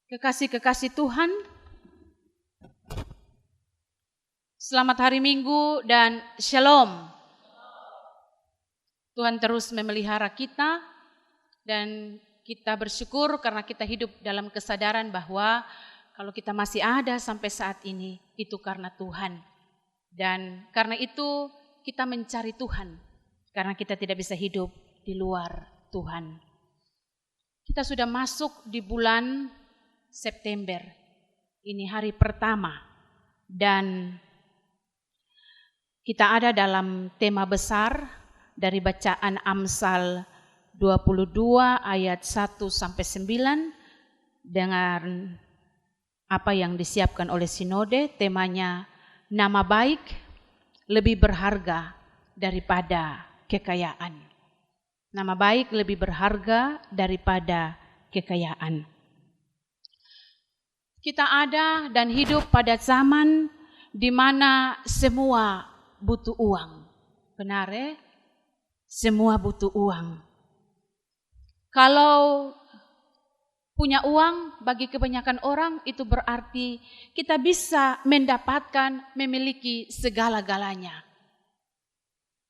Kekasih-kekasih Tuhan, selamat hari Minggu dan Shalom. Tuhan terus memelihara kita dan kita bersyukur karena kita hidup dalam kesadaran bahwa kalau kita masih ada sampai saat ini, itu karena Tuhan. Dan karena itu kita mencari Tuhan, karena kita tidak bisa hidup di luar Tuhan. Kita sudah masuk di bulan September, ini hari pertama, dan kita ada dalam tema besar dari bacaan Amsal 22 ayat 1 sampai 9 dengan apa yang disiapkan oleh Sinode. Temanya nama baik lebih berharga daripada kekayaan. Nama baik lebih berharga daripada kekayaan. Kita ada dan hidup pada zaman di mana semua butuh uang. Benar ya? Semua butuh uang. Kalau punya uang bagi kebanyakan orang itu berarti kita bisa mendapatkan, memiliki segala-galanya.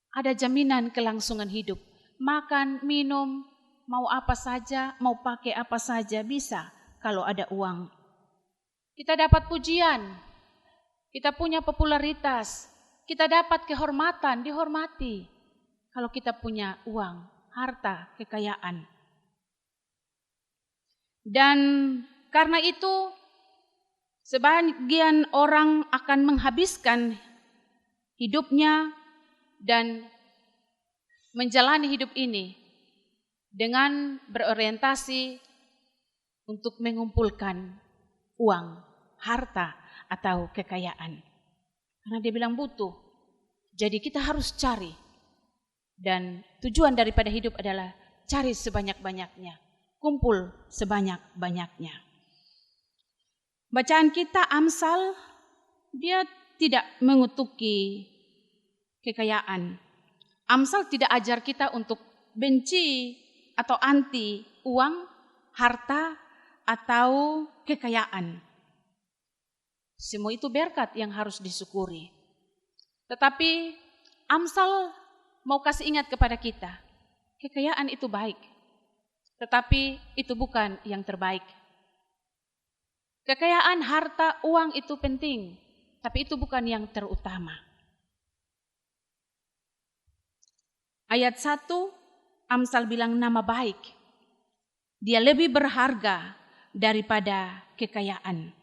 Ada jaminan kelangsungan hidup. Makan, minum, mau apa saja, mau pakai apa saja bisa kalau ada uang. Kita dapat pujian, kita punya popularitas, kita dapat kehormatan, dihormati. Kalau kita punya uang, harta, kekayaan. Dan karena itu sebagian orang akan menghabiskan hidupnya dan menjalani hidup ini dengan berorientasi untuk mengumpulkan uang, harta atau kekayaan. Karena dia bilang butuh. Jadi kita harus cari. Dan tujuan daripada hidup adalah cari sebanyak-banyaknya. Kumpul sebanyak-banyaknya. Bacaan kita Amsal, dia tidak mengutuki kekayaan. Amsal tidak ajar kita untuk benci atau anti uang, harta, atau kekayaan. Semua itu berkat yang harus disyukuri. Tetapi Amsal mau kasih ingat kepada kita, kekayaan itu baik, tetapi itu bukan yang terbaik. Kekayaan, harta, uang itu penting, tapi itu bukan yang terutama. Ayat 1, Amsal bilang nama baik, dia lebih berharga daripada kekayaan.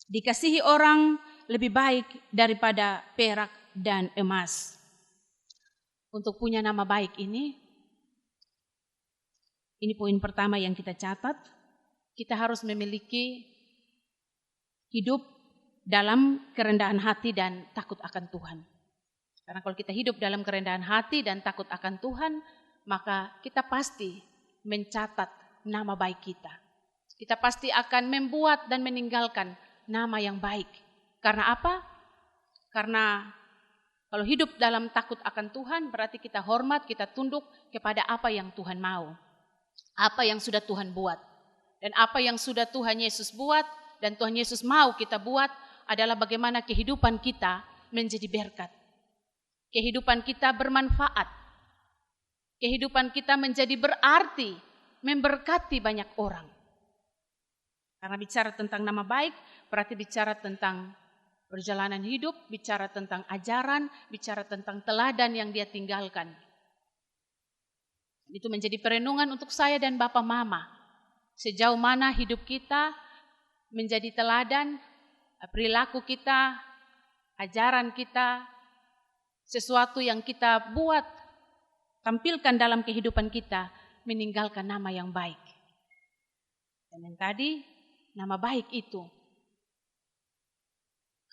Dikasihi orang lebih baik daripada perak dan emas. Untuk punya nama baik ini poin pertama yang kita catat. Kita harus memiliki hidup dalam kerendahan hati dan takut akan Tuhan. Karena kalau kita hidup dalam kerendahan hati dan takut akan Tuhan, maka kita pasti mencatat nama baik kita. Kita pasti akan membuat dan meninggalkan nama yang baik. Karena apa? Karena kalau hidup dalam takut akan Tuhan berarti kita hormat, kita tunduk kepada apa yang Tuhan mau. Apa yang sudah Tuhan buat. Dan apa yang sudah Tuhan Yesus buat dan Tuhan Yesus mau kita buat adalah bagaimana kehidupan kita menjadi berkat. Kehidupan kita bermanfaat. Kehidupan kita menjadi berarti, memberkati banyak orang. Karena bicara tentang nama baik, berarti bicara tentang perjalanan hidup, bicara tentang ajaran, bicara tentang teladan yang dia tinggalkan. Itu menjadi perenungan untuk saya dan Bapak Mama. Sejauh mana hidup kita menjadi teladan, perilaku kita, ajaran kita, sesuatu yang kita buat, tampilkan dalam kehidupan kita, meninggalkan nama yang baik. Dan yang tadi, nama baik itu,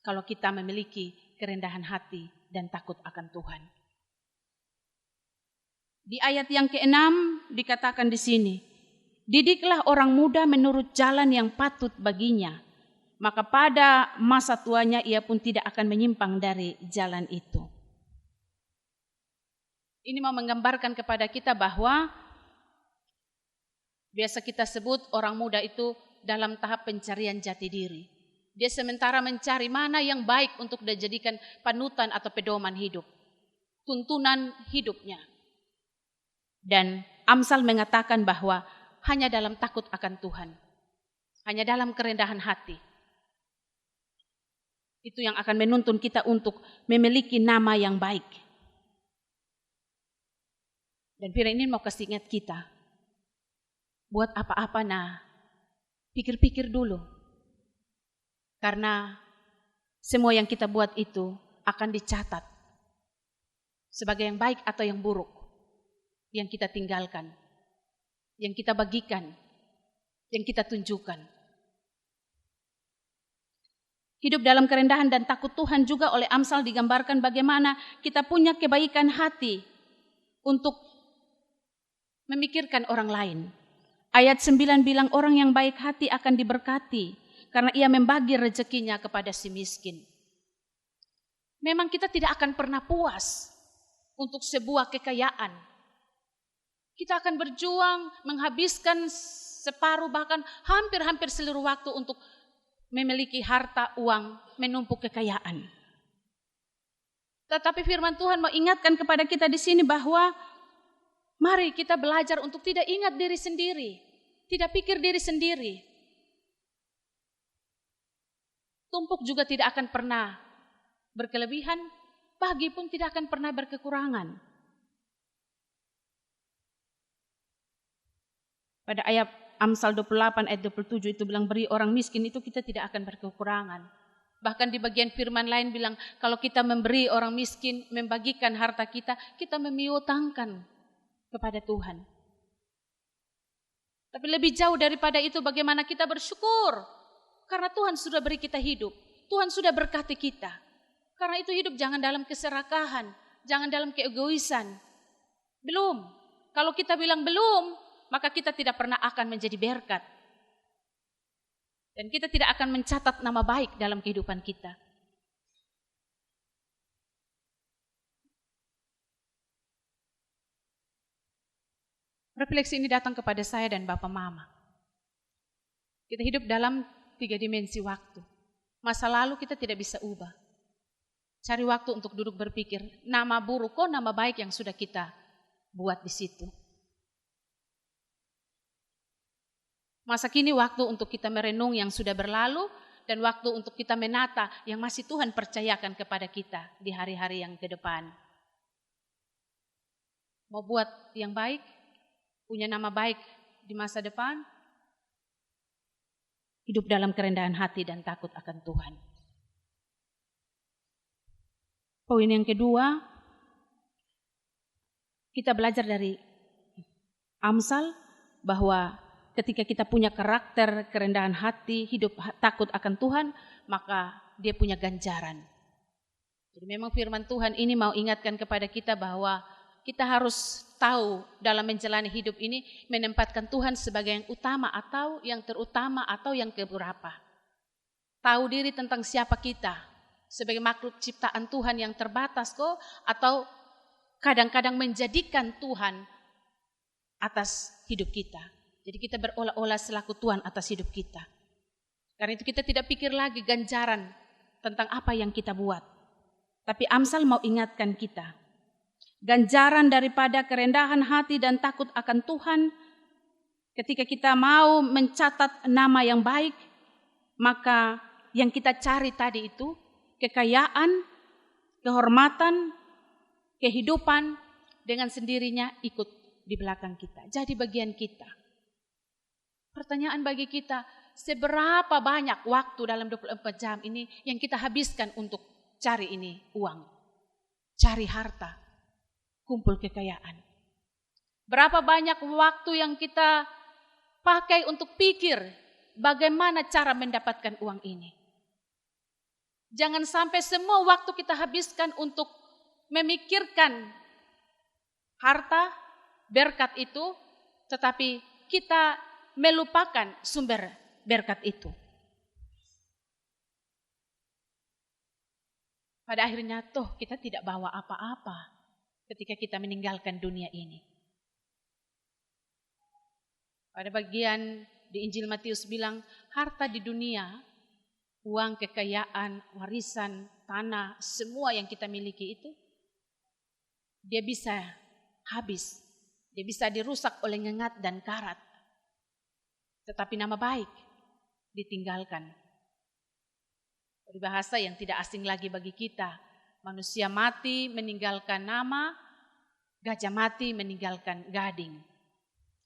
kalau kita memiliki kerendahan hati dan takut akan Tuhan. Di ayat yang ke-6 dikatakan di sini, didiklah orang muda menurut jalan yang patut baginya, maka pada masa tuanya ia pun tidak akan menyimpang dari jalan itu. Ini mau menggambarkan kepada kita bahwa Biasa kita sebut orang muda itu dalam tahap pencarian jati diri. Dia sementara mencari mana yang baik untuk dijadikan panutan atau pedoman hidup, tuntunan hidupnya. Dan Amsal mengatakan bahwa hanya dalam takut akan Tuhan, hanya dalam kerendahan hati, itu yang akan menuntun kita untuk memiliki nama yang baik. Dan firman ini mau kasih ingat kita, buat apa-apa pikir-pikir dulu. Karena semua yang kita buat itu akan dicatat sebagai yang baik atau yang buruk, yang kita tinggalkan, yang kita bagikan, yang kita tunjukkan. Hidup dalam kerendahan dan takut Tuhan juga oleh Amsal digambarkan bagaimana kita punya kebaikan hati untuk memikirkan orang lain. Ayat 9 bilang orang yang baik hati akan diberkati karena ia membagi rezekinya kepada si miskin. Memang kita tidak akan pernah puas untuk sebuah kekayaan. Kita akan berjuang menghabiskan separuh bahkan hampir seluruh waktu untuk memiliki harta, uang, menumpuk kekayaan. Tetapi firman Tuhan mau ingatkan kepada kita di sini bahwa mari kita belajar untuk tidak ingat diri sendiri, tidak pikir diri sendiri. Tumpuk juga tidak akan pernah berkelebihan, bagi pun tidak akan pernah berkekurangan. Pada ayat Amsal 28 ayat 27 itu bilang beri orang miskin itu kita tidak akan berkekurangan. Bahkan di bagian firman lain bilang kalau kita memberi orang miskin, membagikan harta kita, kita memiutangkan kepada Tuhan. Tapi lebih jauh daripada itu bagaimana kita bersyukur. Karena Tuhan sudah beri kita hidup. Tuhan sudah berkati kita. Karena itu hidup jangan dalam keserakahan. Jangan dalam keegoisan. Belum. Kalau kita bilang belum, maka kita tidak pernah akan menjadi berkat. Dan kita tidak akan mencatat nama baik dalam kehidupan kita. Refleksi ini datang kepada saya dan Bapak Mama. Kita hidup dalam 3 dimensi waktu. Masa lalu kita tidak bisa ubah. Cari waktu untuk duduk berpikir, nama buruk kok nama baik yang sudah kita buat di situ. Masa kini waktu untuk kita merenung yang sudah berlalu dan waktu untuk kita menata yang masih Tuhan percayakan kepada kita di hari-hari yang ke depan. Mau buat yang baik, punya nama baik di masa depan, hidup dalam kerendahan hati dan takut akan Tuhan. Poin yang kedua, kita belajar dari Amsal bahwa ketika kita punya karakter kerendahan hati, hidup takut akan Tuhan, maka dia punya ganjaran. Jadi memang firman Tuhan ini mau ingatkan kepada kita bahwa kita harus tahu dalam menjalani hidup ini menempatkan Tuhan sebagai yang utama atau yang terutama atau yang keberapa. Tahu diri tentang siapa kita sebagai makhluk ciptaan Tuhan yang terbatas kok atau kadang-kadang menjadikan Tuhan atas hidup kita. Jadi kita berolah-olah selaku Tuhan atas hidup kita. Karena itu kita tidak pikir lagi ganjaran tentang apa yang kita buat. Tapi Amsal mau ingatkan kita. Ganjaran daripada kerendahan hati dan takut akan Tuhan. Ketika kita mau mencatat nama yang baik. Maka yang kita cari tadi itu kekayaan, kehormatan, kehidupan dengan sendirinya ikut di belakang kita. Jadi bagian kita. Pertanyaan bagi kita, seberapa banyak waktu dalam 24 jam ini yang kita habiskan untuk cari ini uang, cari harta, kumpul kekayaan. Berapa banyak waktu yang kita pakai untuk pikir bagaimana cara mendapatkan uang ini. Jangan sampai semua waktu kita habiskan untuk memikirkan harta, berkat itu, tetapi kita melupakan sumber berkat itu. Pada akhirnya toh kita tidak bawa apa-apa ketika kita meninggalkan dunia ini. Pada bagian di Injil Matius bilang, harta di dunia, uang, kekayaan, warisan, tanah, semua yang kita miliki itu, dia bisa habis. Dia bisa dirusak oleh ngengat dan karat. Tetapi nama baik ditinggalkan. Bahasa yang tidak asing lagi bagi kita. Manusia mati meninggalkan nama, gajah mati meninggalkan gading.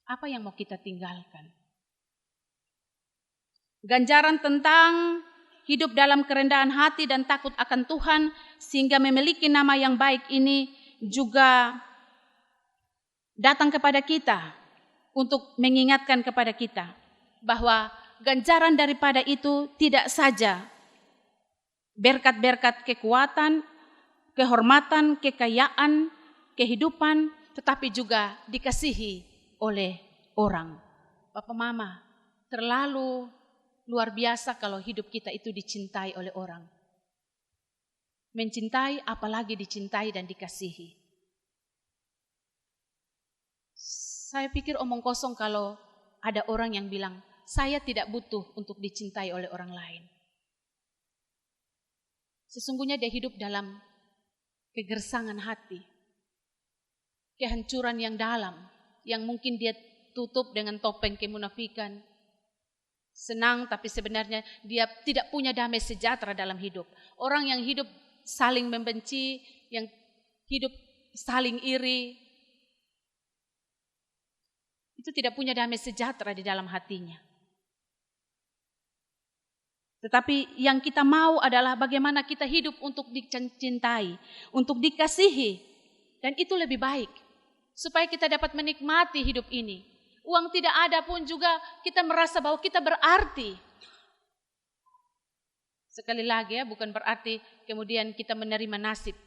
Apa yang mau kita tinggalkan? Ganjaran tentang hidup dalam kerendahan hati dan takut akan Tuhan sehingga memiliki nama yang baik ini juga datang kepada kita untuk mengingatkan kepada kita bahwa ganjaran daripada itu tidak saja berkat-berkat kekuatan, kehormatan, kekayaan, kehidupan, tetapi juga dikasihi oleh orang. Bapak Mama, terlalu luar biasa kalau hidup kita itu dicintai oleh orang. Mencintai apalagi dicintai dan dikasihi. Saya pikir omong kosong kalau ada orang yang bilang, saya tidak butuh untuk dicintai oleh orang lain. Sesungguhnya dia hidup dalam kegersangan hati, kehancuran yang dalam, yang mungkin dia tutup dengan topeng kemunafikan. Senang tapi sebenarnya dia tidak punya damai sejahtera dalam hidup. Orang yang hidup saling membenci, yang hidup saling iri, itu tidak punya damai sejahtera di dalam hatinya. Tetapi yang kita mau adalah bagaimana kita hidup untuk dicintai, untuk dikasihi. Dan itu lebih baik. Supaya kita dapat menikmati hidup ini. Uang tidak ada pun juga kita merasa bahwa kita berarti. Sekali lagi ya, bukan berarti kemudian kita menerima nasib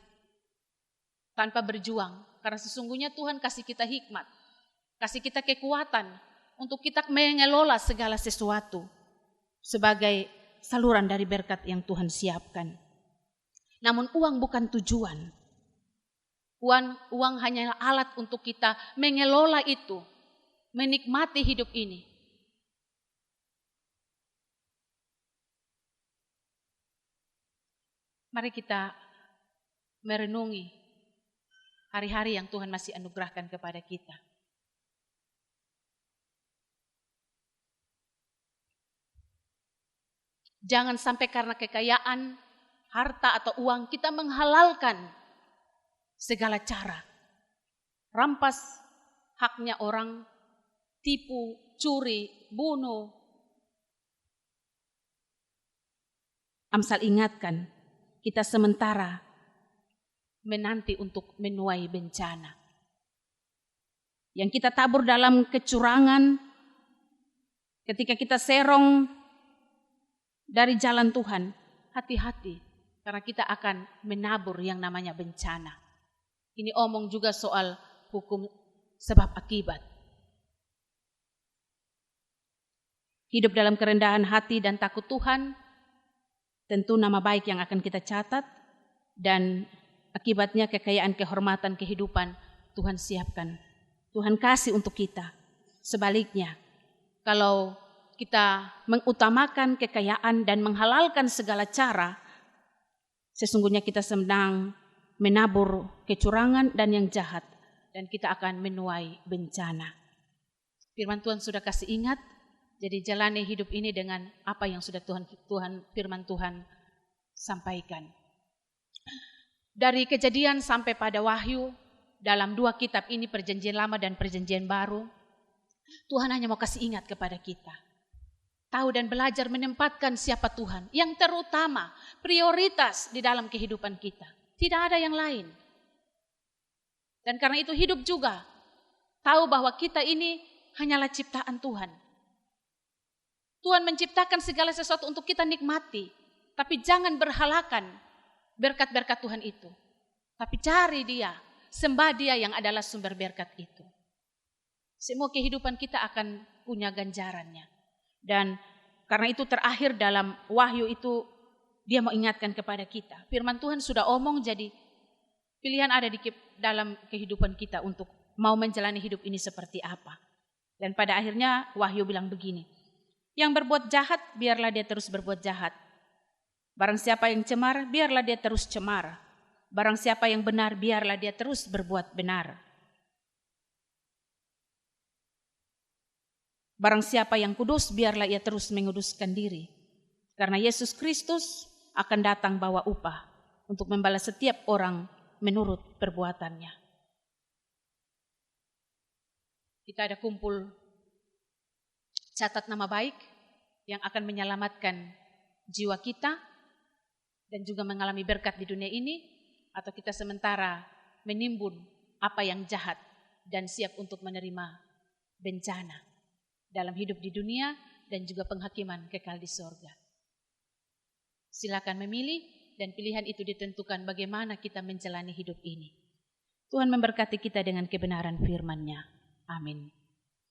tanpa berjuang. Karena sesungguhnya Tuhan kasih kita hikmat, kasih kita kekuatan untuk kita mengelola segala sesuatu sebagai saluran dari berkat yang Tuhan siapkan. Namun uang bukan tujuan. Uang hanyalah alat untuk kita mengelola itu, menikmati hidup ini. Mari kita merenungi hari-hari yang Tuhan masih anugerahkan kepada kita. Jangan sampai karena kekayaan, harta atau uang kita menghalalkan segala cara. Rampas haknya orang, tipu, curi, bunuh. Amsal ingatkan, kita sementara menanti untuk menuai bencana. Yang kita tabur dalam kecurangan, ketika kita serong dari jalan Tuhan, hati-hati karena kita akan menabur yang namanya bencana. Ini omong juga soal hukum sebab akibat. Hidup dalam kerendahan hati dan takut Tuhan, tentu nama baik yang akan kita catat, dan akibatnya kekayaan, kehormatan, kehidupan Tuhan siapkan. Tuhan kasih untuk kita. Sebaliknya, kalau kita mengutamakan kekayaan dan menghalalkan segala cara, sesungguhnya kita sedang menabur kecurangan dan yang jahat, dan kita akan menuai bencana. Firman Tuhan sudah kasih ingat, jadi jalani hidup ini dengan apa yang sudah firman Tuhan sampaikan. Dari Kejadian sampai pada Wahyu, dalam 2 kitab ini, Perjanjian Lama dan Perjanjian Baru, Tuhan hanya mau kasih ingat kepada kita. Tahu dan belajar menempatkan siapa Tuhan, yang terutama, prioritas di dalam kehidupan kita. Tidak ada yang lain. Dan karena itu hidup juga, tahu bahwa kita ini hanyalah ciptaan Tuhan. Tuhan menciptakan segala sesuatu untuk kita nikmati. Tapi jangan berhalakan berkat-berkat Tuhan itu. Tapi cari Dia, sembah Dia yang adalah sumber berkat itu. Semua kehidupan kita akan punya ganjarannya. Dan karena itu terakhir dalam Wahyu itu, Dia mau ingatkan kepada kita. Firman Tuhan sudah omong, jadi pilihan ada di dalam kehidupan kita untuk mau menjalani hidup ini seperti apa. Dan pada akhirnya Wahyu bilang begini, yang berbuat jahat, biarlah dia terus berbuat jahat. Barang siapa yang cemar, biarlah dia terus cemar. Barang siapa yang benar, biarlah dia terus berbuat benar. Barang siapa yang kudus, biarlah ia terus menguduskan diri. Karena Yesus Kristus akan datang bawa upah untuk membalas setiap orang menurut perbuatannya. Kita ada kumpul catat nama baik yang akan menyelamatkan jiwa kita dan juga mengalami berkat di dunia ini, atau kita sementara menimbun apa yang jahat dan siap untuk menerima bencana dalam hidup di dunia dan juga penghakiman kekal di sorga. Silakan memilih, dan pilihan itu ditentukan bagaimana kita menjalani hidup ini. Tuhan memberkati kita dengan kebenaran firman-Nya. Amin.